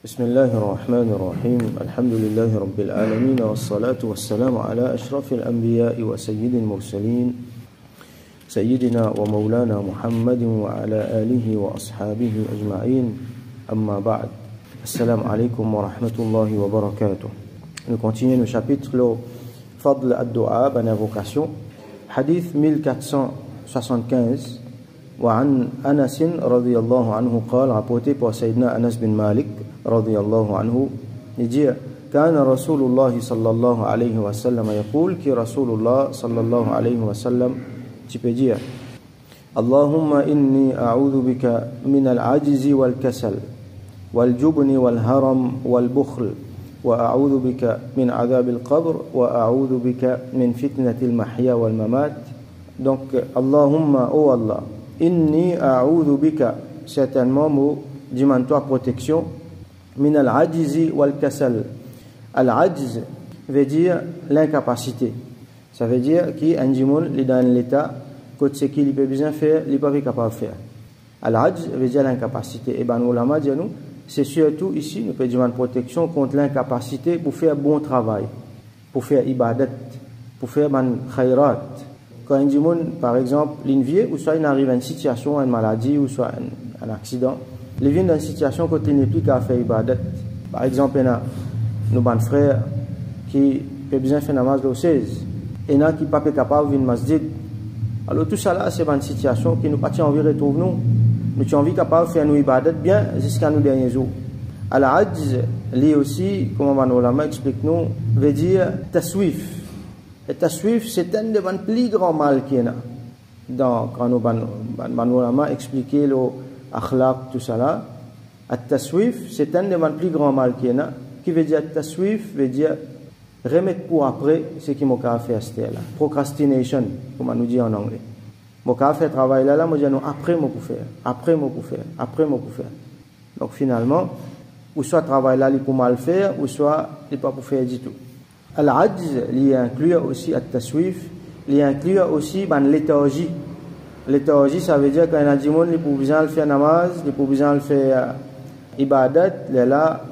بسم الله الرحمن الرحيم الحمد لله رب العالمين والصلاة والسلام على أشرف الأنبياء وسيد المرسلين سيدنا ومولانا محمد وعلى آله وأصحابه أجمعين أما بعد السلام عليكم ورحمة الله وبركاته. Nous continuons le chapitre le Fadl ad-Du'a, bonne invocation, hadith 1475. وعن أنس رضي الله عنه قال, rapporté par Sayyidina Anas bin Malik رضي الله عنه, il dit كان رسول الله صلى الله عليه وسلم يقول, qui رسول الله صلى الله عليه وسلم, tu peux dire اللهم إني أعوذ بك من العجز والكسل والجبن والهرم والبخل وأعوذ بك من عذاب القبر وأعوذ بك من فتنة المحيا والممات. Donc Allahumma, oh Allah, inni a'udhu bika, certainement mot demande-toi protection, min al-ajzi wal-kasal. Al-ajz veut dire l'incapacité. Ça veut dire qu'un djimoun est dans l'état que ce qu'il peut bien faire, il n'est pas capable de faire. Al-ajz veut dire l'incapacité. Et ben l'ulama dit nous, c'est surtout ici, nous peut demander protection contre l'incapacité pour faire bon travail, pour faire ibadat, pour faire man khayrat. Quand un djimoun, par exemple, l'invie, ou soit il arrive à une situation, une maladie, ou soit un accident, il vient dans une situation quand il n'est plus qu'à faire ibadat. Par exemple, il y a nos bons frères qui peuvent bien faire namaz le 16, et il y en a qui ne sont pas capables de venir masjid. Alors tout ça là, c'est une situation qui nous pas envie de retrouver nous. Nous avons envie capable de faire nos ibadat bien jusqu'à nos derniers jours. Al-Ajz, lui aussi, comme Ulama explique nous, veut dire taswif. Et taswif, c'est un des plus grands mal qu'il y a. Donc, quand nous avons expliqué le akhlaq, tout ça là, taswif, c'est un des plus grands mal qu'il y a. Qui veut dire taswif, veut dire remettre pour après ce qui m'a fait à ce là. Procrastination, comme on nous dit en anglais. M'a fait travail là, moi je dis non, après moi pour faire, après moi pour faire, après moi pour faire. Donc finalement, ou soit travail là, il pour mal faire, ou soit il pas pour faire du tout. Al-Ajz, il inclut aussi at-taswif, il inclut aussi l'éthargie. L'éthargie, ça veut dire qu'un djimoun, il peut besoin de faire namaz, il peut besoin de faire ibadat, là,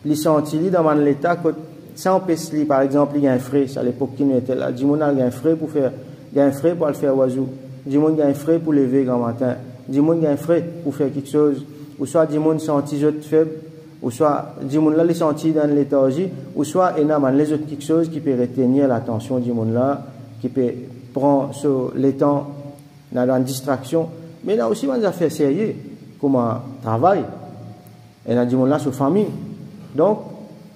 il sentit dans l'état que sans pesli, par exemple, il y a un frais, à l'époque qui était là, djimoun a un frais pour faire, il y a un frais pour le faire oiseau, djimoun a un frais pour lever grand matin, djimoun a un frais pour faire quelque chose, ou soit djimoun sentit jeu faible, ou soit djimoun là les sentit dans l'éthargie, ou soit énormément les autres quelque chose qui peut retenir l'attention djimoun là, qui peut prendre sur les temps dans une distraction, mais là aussi on a fait sérieux comme un travail, et là djimoun là sur famille, donc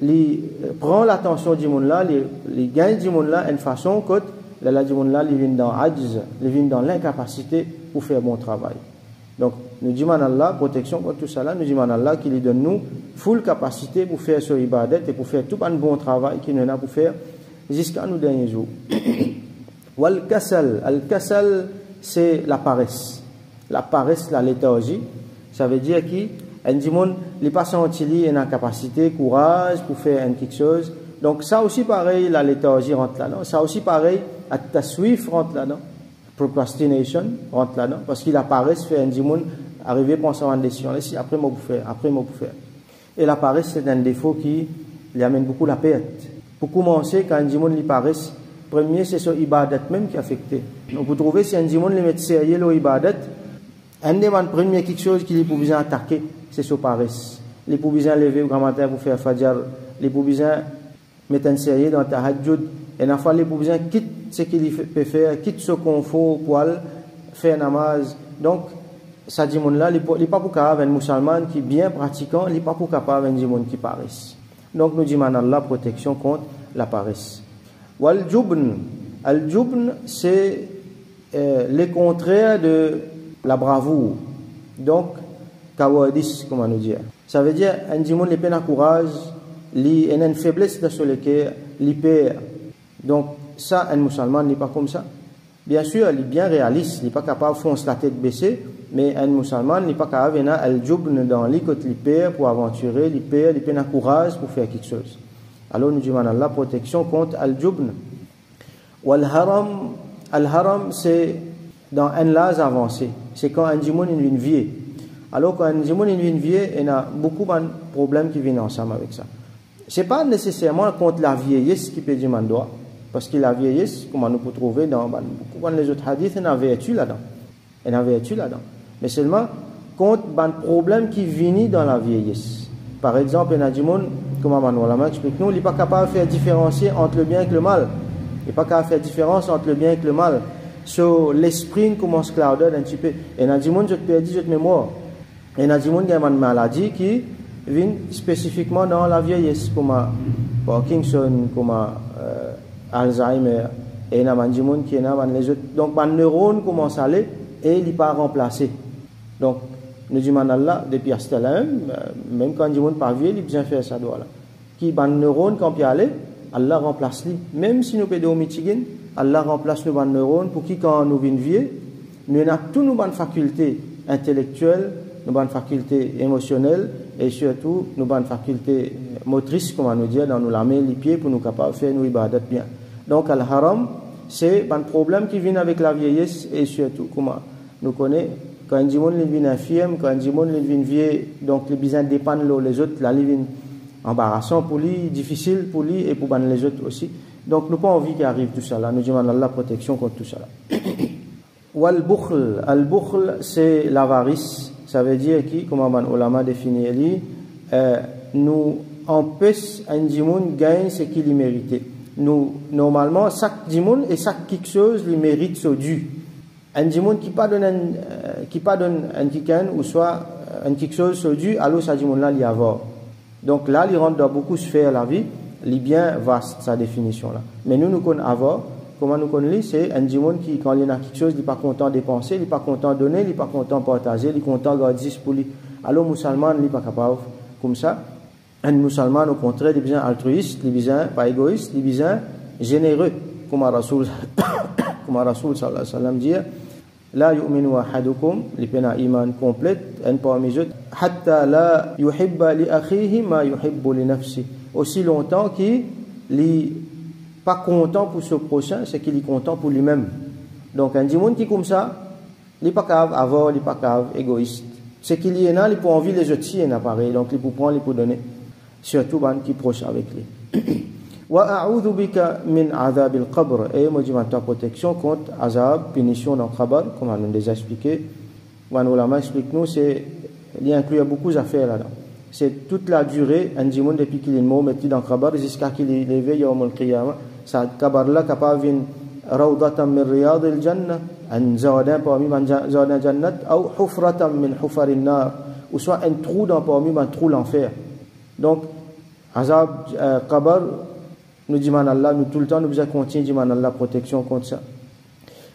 il prend l'attention djimoun là, il gagne djimoun là une façon que la djimoun là il vient dans ajz, il vient dans l'incapacité pour faire bon travail. Donc, nous disons à Allah, protection contre tout ça là, nous disons à Allah qu'il lui donne nous full capacité pour faire ce ibadat et pour faire tout un bon travail qu'il nous a pour faire jusqu'à nos derniers jours. Wal-kasal, al-kasal, c'est la paresse. La paresse, la léthargie, ça veut dire qu'un djimoun, il n'est pas senti une incapacité, courage pour faire quelque chose. Donc, ça aussi pareil, la léthargie rentre là-dedans. Ça aussi pareil, at-taswif rentre là-dedans. Procrastination rentre là-dedans parce qu'il apparaît fait un djimoun arriver penser à une décision laisse après moi pour faire et la paresse c'est un défaut qui lui amène beaucoup la perte. Pour commencer quand un djimoun lui paresse premier c'est son ibadat même qui est affecté. Donc vous trouvez si un djimoun lui met sérieux le ibadat un des premier quelque chose qu'il peut besoin attaquer c'est son paresse. Il peut besoin lever au grand matin pour faire fajr, il peut besoin mettre un sérieux dans tahajjud et la fois il peut besoin quitte ce qu'il peut faire, quitte ce confort pour faire namaz. Donc, ça dit là, il n'est pas pour capable un musulman qui est bien pratiquant, il n'est pas pour capable un djimoun qui paresse. Donc, nous disons Allah protection contre la paresse. Wal jubn, al jubn c'est le contraire de la bravoure. Donc, kawadis, comment nous dire. Ça veut dire un djimoun il peine courage, il a une faiblesse dans le cœur, il perd. Donc, ça, un musulman n'est pas comme ça. Bien sûr, il est bien réaliste, il n'est pas capable de foncer la tête baissée, mais un musulman n'est pas capable de venir al-jubn dans l'île côté il perd pour aventurer, il perd courage pour faire quelque chose. Alors nous disons Allah protection contre al-jubn. Al-haram, c'est dans un âge avancé. C'est quand un djimoun est une vie. Alors quand un monde vient vieux, il y a beaucoup de problèmes qui viennent ensemble avec ça. C'est pas nécessairement contre la vieillesse qui peut dire mandoa, parce que la vieillesse, comme on peut trouver dans beaucoup de les autres hadiths, il y a une vertu là-dedans. Il y a une vertu là-dedans. Mais seulement contre les problèmes qui viennent dans la vieillesse. Par exemple, il y a des gens, comme on explique nous, il n'est pas capable de faire différencier entre le bien et le mal. Il n'est pas capable de faire différence entre le bien et le mal. So, l'esprit commence à clouder un petit peu. Il y a des gens qui ont perdu cette mémoire. Il y a des gens qui ont une maladie qui vient spécifiquement dans la vieillesse, comme Parkinson, comme Alzheimer. Et il y a des gens qui ont les autres. Donc, les neurones commencent à aller et ils ne sont pas remplacés. Donc, nous disons à Allah, depuis à ce là même quand les gens ne sont pas vieux, ils ont besoin de faire ça. Qui les neurones, quand ils aller, Allah remplace les. Même si nous sommes au Michigan, Allah remplace nos neurones pour qui, quand nous venons vieux, nous avons toutes nos bonnes facultés intellectuelles, nos bonnes facultés émotionnelles et surtout nos bonnes facultés motrices, comme on nous dit, dans nos mains, les pieds, pour nous capables de faire nos ibadat bien. Donc, al-haram, c'est un problème qui vient avec la vieillesse et surtout, comme nous connaissons, quand un monde vient infirme, quand un monde vient vieux, donc les besoins dépendent les autres, la vie vient embarrassant pour lui, difficile pour lui et pour les autres aussi. Donc, nous n'avons pas envie qu'il arrive tout ça là. Nous demandons la protection contre tout ça là. Wal-bukhl. Al-bukhl, c'est l'avarice. Ça veut dire qui, comme on ulama définit, nous empêche un djimoun gagner ce qu'il mérite. Nous, normalement, chaque djimoun et chaque quelque chose, il mérite ce dû. Un djimoun qui pas donne un kikan ou soit un quelque chose ce dû, alors ce djimoun là, il y a avoir. Donc là, il rentre dans beaucoup de sphères la vie. Il est bien vaste, sa définition là. Mais nous connaissons avoir. Comment nous connaissons, c'est un djimoun qui, quand il a quelque chose, il n'est pas content de dépenser, il n'est pas content de donner, il n'est pas content de partager, il est content de garder pour lui. Alors, musulman, il n'est pas capable comme ça. Un musulman, au contraire, il est bien altruiste, il est bien pas égoïste, il est bien généreux. Comme Rasoul sallallahu alayhi wa sallam dit, la yu'minu ahadukum, li pena iman complète, un parmi eux, hatta la yuhibba li akhihi ma yuhibbu li nafsi. Aussi longtemps qu'il n'est pas content pour ce prochain, c'est qu'il est content pour lui-même. Donc, un djimoun qui est comme ça, il n'est pas capable d'avoir, il n'est pas capable, égoïste. C'est qu'il y en a, il peut envie les autres, il y en a pareil. Donc, il peut prendre, il peut donner. Surtout, qui est proche avec lui. Wa a'udhu bika min azab al-qabr. Et moi, je demande ta protection contre azab, punition dans le qabr, comme on nous déjà expliqué. Wan ulama explique nous, il inclut beaucoup d'affaires là-dedans. C'est toute la durée, un djimoun depuis qu'il est mort, metti dans le qabr, jusqu'à qu'il est levé, yawm al-qiyamah. Ça, qabr là, capable de rawdatan min riyad al-jannah, un jardin parmi les jardins jannat, ou hufratan min hufar al-nar, ou soit un trou parmi les trous l'enfer. Donc, azab, qabr, nous demandons Allah, nous tout le temps, nous devons continuer de demander Allah protection contre ça.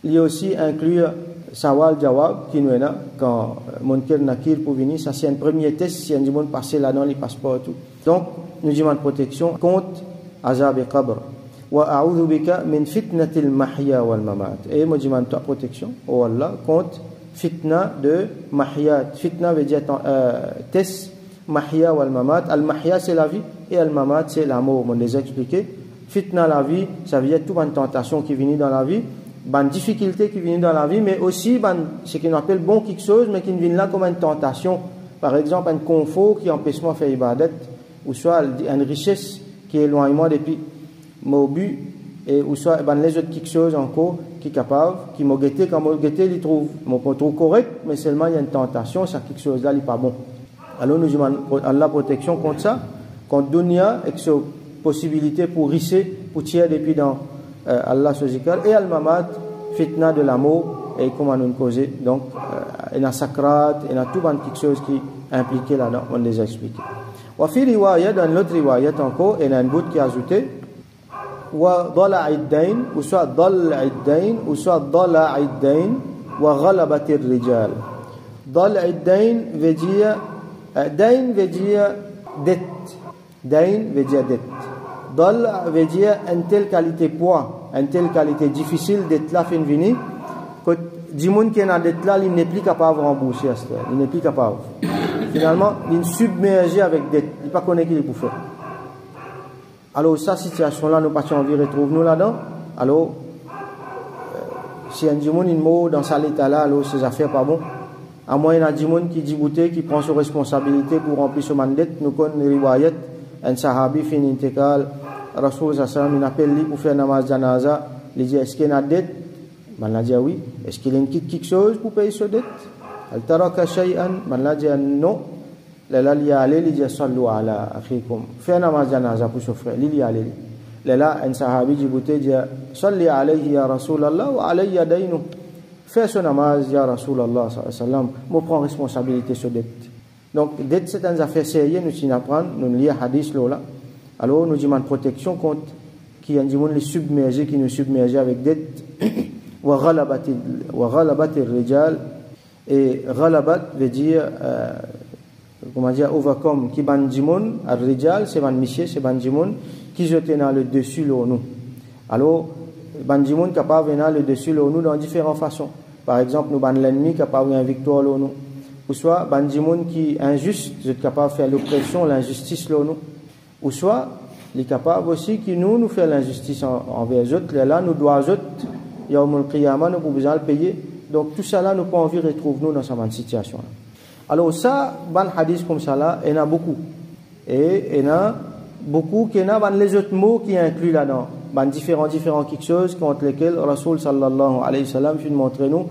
Il y a aussi inclure Sawal Jawab, qui nous est là, quand Munkar Nakir pour venir, ça c'est un premier test, si un monde passe là-dedans, les passeports et tout. Donc, nous demandons protection contre azab et qabr. Wa a'udhu bika min fitnatil mahya wal mamat. Et moi, je demande ta protection, oh Allah, contre fitna de mahya. Fitna veut dire test, mahya wal mamat. Al-mahya, c'est la vie, et al-mamat, c'est la mort. On les a expliqué. Fitna, la vie, ça veut dire toute une tentation qui vient dans la vie, une difficulté qui vient dans la vie, mais aussi ce qu'on appelle bon quelque chose, mais qui vient là comme une tentation. Par exemple, un confort qui empêche moi de faire ibadat, ou soit une richesse qui est éloignement depuis mon but, et ou soit les autres quelque chose encore qui est capable, qui m'a guetté, quand m'a guetté, il trouve correct, mais seulement il y a une tentation, ça quelque chose là, il n'est pas bon. Alors nous demandons Allah protection contre ça, contre dunya, et que c'est possibilité pour risser, pour tirer depuis dans Allah Sozikar, et al-mamat, fitna de l'amour, et comment nous causer. Donc, il y a sakrat, il y a tout quelque chose qui est impliqué là-dedans, on les a expliqué. Wa fi riwayat, dans l'autre riwayat encore, il y a un bout qui a ajouté, wa dala iddain, ou soit dala iddain, ou soit dala iddain, wa ghalabatir rijal. Dala iddain veut dire, dain veut dire dette. Dain veut dire dette. Dal veut dire une telle qualité poids, une telle qualité difficile d'être là fin venir que du monde qui est dans dette là, il n'est plus capable de rembourser à cela, il n'est plus capable. Finalement, il est submergé avec dette, il ne pas connaît qu'il est pour faire. Alors cette situation là, nous pas envie de retrouver nous là-dedans. Alors si un monde est mort dans cet état là, alors ses affaires pas bon. à moins il y a des gens qui disent qui prend ses responsabilités pour remplir ce mandat. Nous connaissons riwayat un sahabi fin intégrale Rasul sallam il appelle lui pour faire namaz janaza, il dit est-ce qu'il y a une dette? Man l'a dit oui. Est-ce qu'il y a quelque chose pour payer ce dette? Al taraka shay'an? Man l'a dit non. Là il y a allé, il dit sallu ala akhikum. Faire namaz janaza pour ce frère, il y a allé. Là un sahabi dit salli alayhi ya Rasulallah wa alayya daynu. Fais ce namaz ya Rasulallah sallam, moi prends responsabilité sur dette. Donc dette c'est une affaire sérieuse, nous t'y apprendre, nous lire hadith là. Alors nous demandons protection contre qui a dit les submerger, qui nous submerger avec dette. Wa ghalabatir rijal, et ghalabat veut dire comment dire overcome, qui ban dimon ar rijal c'est ban monsieur, c'est ban dimon qui jetait dans le dessus là nous. Alors ban dimon capable venir le dessus là nous dans différentes façons. Par exemple nous ban l'ennemi capable une victoire là nous. Ou soit ban dimon qui injuste, vous êtes capable de faire l'oppression, l'injustice là nous. Ou soit il est capable aussi qui nous fait l'injustice envers les autres, là nous doit autres Yawmul Qiyamah nous pouvons besoin le payer. Donc tout ça là nous pas envie de retrouver nous dans cette situation là. Alors ça ban hadith comme ça là, il y en a beaucoup. Et il y en a beaucoup qui ont les autres mots qui incluent là-dedans, différents quelque chose contre lesquels Rasul sallallahu alayhi wa sallam fait montrer nous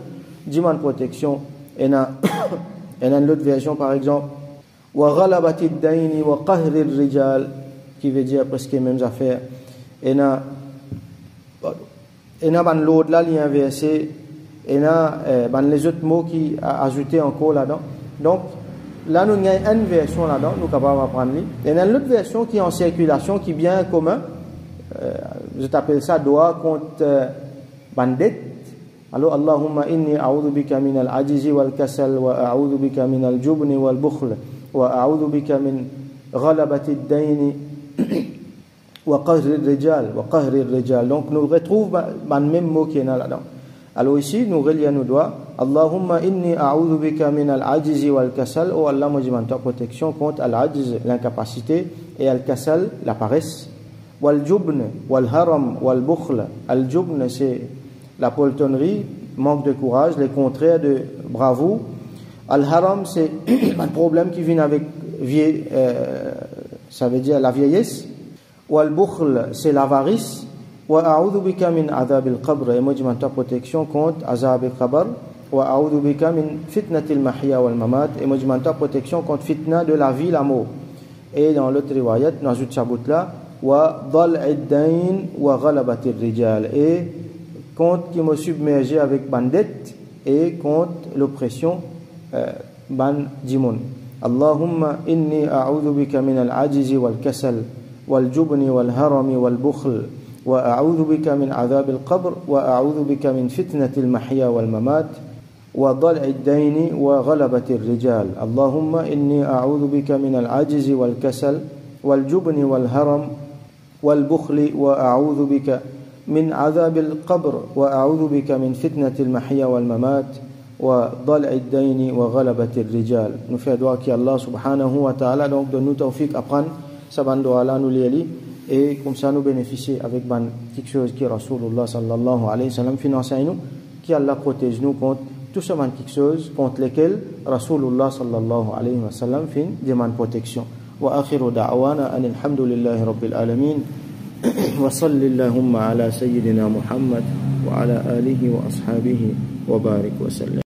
demande protection. Il y en a une autre version par exemple wa ghalabatid dayni wa qahrir rijal qui veut dire presque les mêmes affaires. Il y a l'autre là il y a un verset, il y a les autres mots qui ajoutés encore là-dedans. Donc là nous avons une version là-dedans, nous sommes capables d'apprendre. Il y a une autre version qui est en circulation, qui est bien commun. Je t'appelle ça doa contre bandit. Alors Allahumma inni a'udhu bika min al-ajizi wal kasal wa a'udhu bika min al-jubni wal bukhl wa a'udhu bika min ghalabati ad-dayni wa qahri ar-rijal. Donc nous retrouvons le même mot qui est là-dedans. Alors ici nous relions nos doigts. Allahumma inni a'udhu bika min al-ajizi wal kasal. Oh Allah, moi je demande ta protection contre al-ajiz, l'incapacité, et al-kasal, la paresse. Wal jubn wal haram wal bukhl. Al-jubn c'est la poltronnerie, manque de courage, les contraires de bravoure. Al-haram c'est un problème qui vient avec ça veut dire la vieillesse. Wal bukhl c'est l'avarice. Wa a'udhu bika min adhab al-qabr, et moi je demande ta protection contre azab al-qabr. Wa a'udhu bika min fitnati al-mahya wal mamat, et moi je demande ta protection contre fitna de la vie, la mort. Et dans l'autre riwayat nous ajoute ce bout là wa dhal'id dayn wa ghalabat ar-rijal, et contre qui me submergé avec bandette et contre l'oppression ban dimon. Allahumma inni a'udhu bika min al-ajizi wal kasal wal jubni wal harami wal bukhl wa a'udhu bika min adhab al-qabr wa a'udhu bika min fitnati al-mahya wal mamat wa dhal'i ad-dayn wa ghalabati ar-rijal. Allahumma inni a'udhu bika min al-ajizi wal kasal wal jubni wal haram wal bukhl wa a'udhu bika min adhab al-qabr wa a'udhu bika min fitnati al-mahya wal mamat wa dhal'i ad-dayn wa ghalabati ar-rijal. Nous faisons doigt qui Allah subhanahu wa ta'ala donc de nous tawfiq apprendre ça ban doigt là nous lire et comme ça nous bénéficier avec ban quelque chose qui Rasulullah sallallahu alayhi wa sallam finance nous, qui Allah protège nous contre tout ce man quelque chose contre lesquels Rasulullah sallallahu alayhi wa sallam fin demande protection. Wa akhiru da'wana alhamdulillahi rabbil alamin wa sallallahu ala sayyidina Muhammad wa ala alihi wa ashabihi wa barik wa sallam.